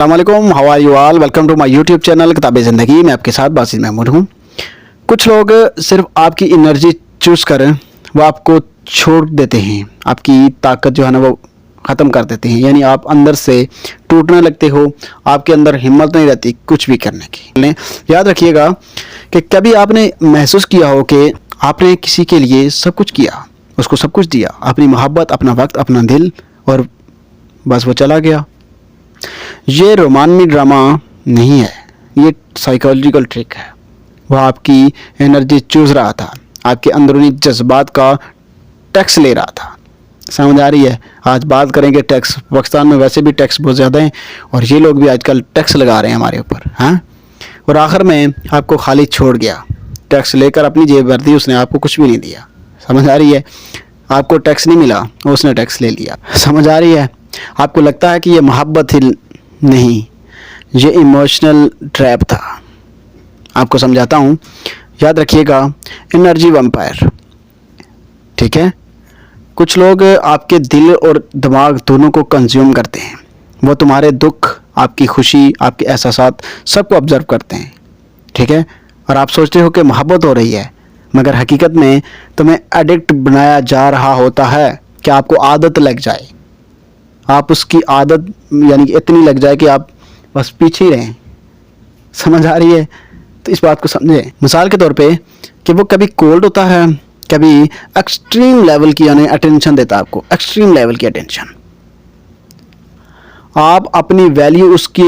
अस्सलामुअलैकुम, how are you all. Welcome to my YouTube channel Kitabe Zindagi. मैं आपके साथ बासित महमूद हूँ। कुछ लोग सिर्फ आपकी एनर्जी चूज़ करें, वो आपको छोड़ देते हैं, आपकी ताकत जो है ना वो ख़त्म कर देते हैं। यानी आप अंदर से टूटने लगते हो, आपके अंदर हिम्मत नहीं रहती कुछ भी करने की। याद रखिएगा कि कभी आपने महसूस किया हो कि आपने किसी के लिए सब कुछ किया, उसको सब कुछ दिया, अपनी मोहब्बत, अपना वक्त, अपना दिल, और बस वो चला गया। ये रोमांटिक ड्रामा नहीं है, ये साइकोलॉजिकल ट्रिक है। वह आपकी एनर्जी चूस रहा था, आपके अंदरूनी जज्बात का टैक्स ले रहा था। समझ आ रही है। आज बात करेंगे टैक्स। पाकिस्तान में वैसे भी टैक्स बहुत ज़्यादा हैं और ये लोग भी आजकल टैक्स लगा रहे हैं हमारे ऊपर, हाँ। और आखिर में आपको खाली छोड़ गया, टैक्स लेकर अपनी जेब भर दी, उसने आपको कुछ भी नहीं दिया। समझ आ रही है। आपको टैक्स नहीं मिला, उसने टैक्स ले लिया। समझ आ रही है। आपको लगता है कि ये मोहब्बत ही नहीं, ये इमोशनल ट्रैप था। आपको समझाता हूँ, याद रखिएगा। एनर्जी वैम्पायर, ठीक है। कुछ लोग आपके दिल और दिमाग दोनों को कंज्यूम करते हैं। वो तुम्हारे दुख, आपकी खुशी, आपके एहसासात सबको ऑब्जर्व करते हैं, ठीक है। और आप सोचते हो कि मोहब्बत हो रही है, मगर हकीकत में तुम्हें एडिक्ट बनाया जा रहा होता है कि आपको आदत लग जाए। आप उसकी आदत यानी कि इतनी लग जाए कि आप बस पीछे ही रहें। समझ आ रही है। तो इस बात को समझें। मिसाल के तौर पे कि वो कभी कोल्ड होता है, कभी एक्सट्रीम लेवल की यानी अटेंशन देता है आपको, एक्सट्रीम लेवल की अटेंशन। आप अपनी वैल्यू उसकी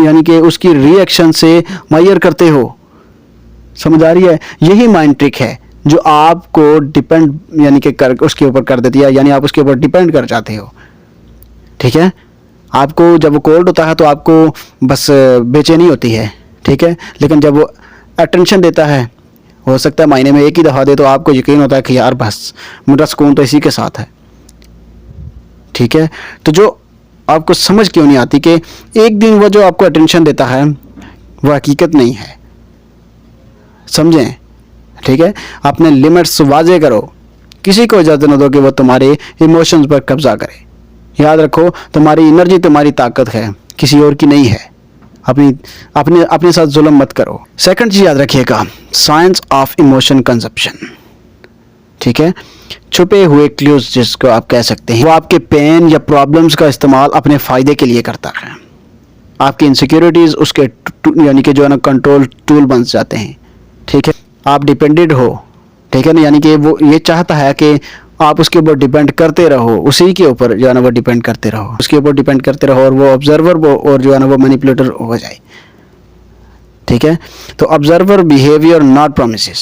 यानी कि उसकी रिएक्शन से मेजर करते हो। समझ आ रही है। यही माइंड ट्रिक है जो आपको डिपेंड यानी कि कर उसके ऊपर कर देती है, यानी आप उसके ऊपर डिपेंड कर जाते हो, ठीक है। आपको जब वो कोल्ड होता है तो आपको बस बेचैनी होती है, ठीक है। लेकिन जब वो अटेंशन देता है, हो सकता है महीने में एक ही दफ़ा दे, तो आपको यकीन होता है कि यार बस मेरा सुकून तो इसी के साथ है, ठीक है। तो जो आपको समझ क्यों नहीं आती कि एक दिन वो जो आपको अटेंशन देता है वो हकीकत नहीं है। समझें, ठीक है। अपने लिमिट्स वाजे करो, किसी को इजाज़त न दो कि वो तुम्हारे इमोशंस पर कब्जा करे। याद रखो, तुम्हारी एनर्जी तुम्हारी ताकत है, किसी और की नहीं है। अपने साथ जुल्म मत करो। सेकंड चीज़ याद रखिएगा, साइंस ऑफ इमोशन कंजप्शन, ठीक है। छुपे हुए क्लूज जिसको आप कह सकते हैं, वो आपके पेन या प्रॉब्लम्स का इस्तेमाल अपने फ़ायदे के लिए करता है। आपकी इनसिक्योरिटीज़ उसके यानी कि जो है ना कंट्रोल टूल बन जाते हैं, ठीक है। आप डिपेंडेंट हो, ठीक है ना, यानी कि वो ये चाहता है कि आप उसके ऊपर डिपेंड करते रहो, उसी के ऊपर जो है ना वो डिपेंड करते रहो, उसके ऊपर डिपेंड करते रहो, और वो ऑब्जर्वर वो और जो है ना वो मैनिपुलेटर हो जाए, ठीक है। तो ऑब्जर्वर बिहेवियर नॉट प्रोमिसेस।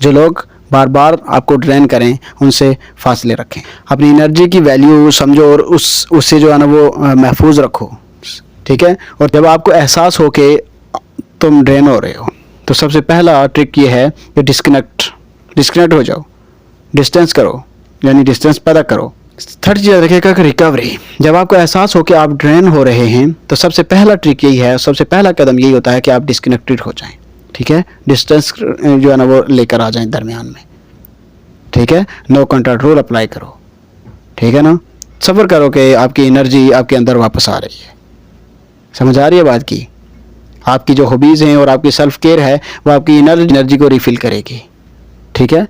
जो लोग बार बार आपको ड्रेन करें, उनसे फासले रखें। अपनी एनर्जी की वैल्यू समझो और उससे जो है ना वो महफूज रखो, ठीक है। और जब आपको एहसास हो कि तुम ड्रेन हो रहे हो, तो सबसे पहला ट्रिक ये है कि डिस्कनेक्ट हो जाओ, डिस्टेंस करो, यानी डिस्टेंस पैदा करो। थर्ड चीज़ रखिएगा कि रिकवरी। जब आपको एहसास हो कि आप ड्रेन हो रहे हैं, तो सबसे पहला ट्रिक यही है, सबसे पहला कदम यही होता है कि आप डिस्कनेक्टेड हो जाएं, ठीक है। डिस्टेंस जो है ना वो लेकर आ जाएं दरमियान में, ठीक है। नो कॉन्टैक्ट रूल अप्लाई करो, ठीक है ना। सब्र करो कि आपकी एनर्जी आपके अंदर वापस आ रही है। समझ आ रही है बात की। आपकी जो हॉबीज़ हैं और आपकी सेल्फ केयर है, वो आपकी एनर्जी को रिफ़िल करेगी, ठीक है।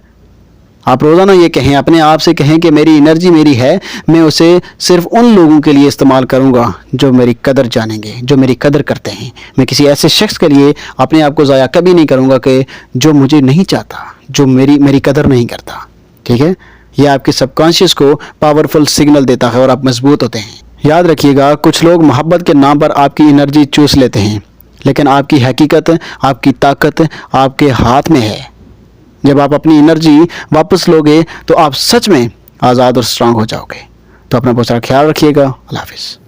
आप रोज़ाना ये कहें, अपने आप से कहें कि मेरी एनर्जी मेरी है, मैं उसे सिर्फ उन लोगों के लिए इस्तेमाल करूँगा जो मेरी कदर जानेंगे, जो मेरी कदर करते हैं। मैं किसी ऐसे शख्स के लिए अपने आप को ज़ाया कभी नहीं करूँगा कि जो मुझे नहीं चाहता, जो मेरी कदर नहीं करता, ठीक है। यह आपके सबकॉन्शियस को पावरफुल सिग्नल देता है और आप मजबूत होते हैं। याद रखिएगा, कुछ लोग मोहब्बत के नाम पर आपकी एनर्जी चूस लेते हैं, लेकिन आपकी हकीकत, आपकी ताकत आपके हाथ में है। जब आप अपनी एनर्जी वापस लोगे तो आप सच में आज़ाद और स्ट्रांग हो जाओगे। तो अपना बहुत सारा ख्याल रखिएगा। अल्लाह हाफिज़।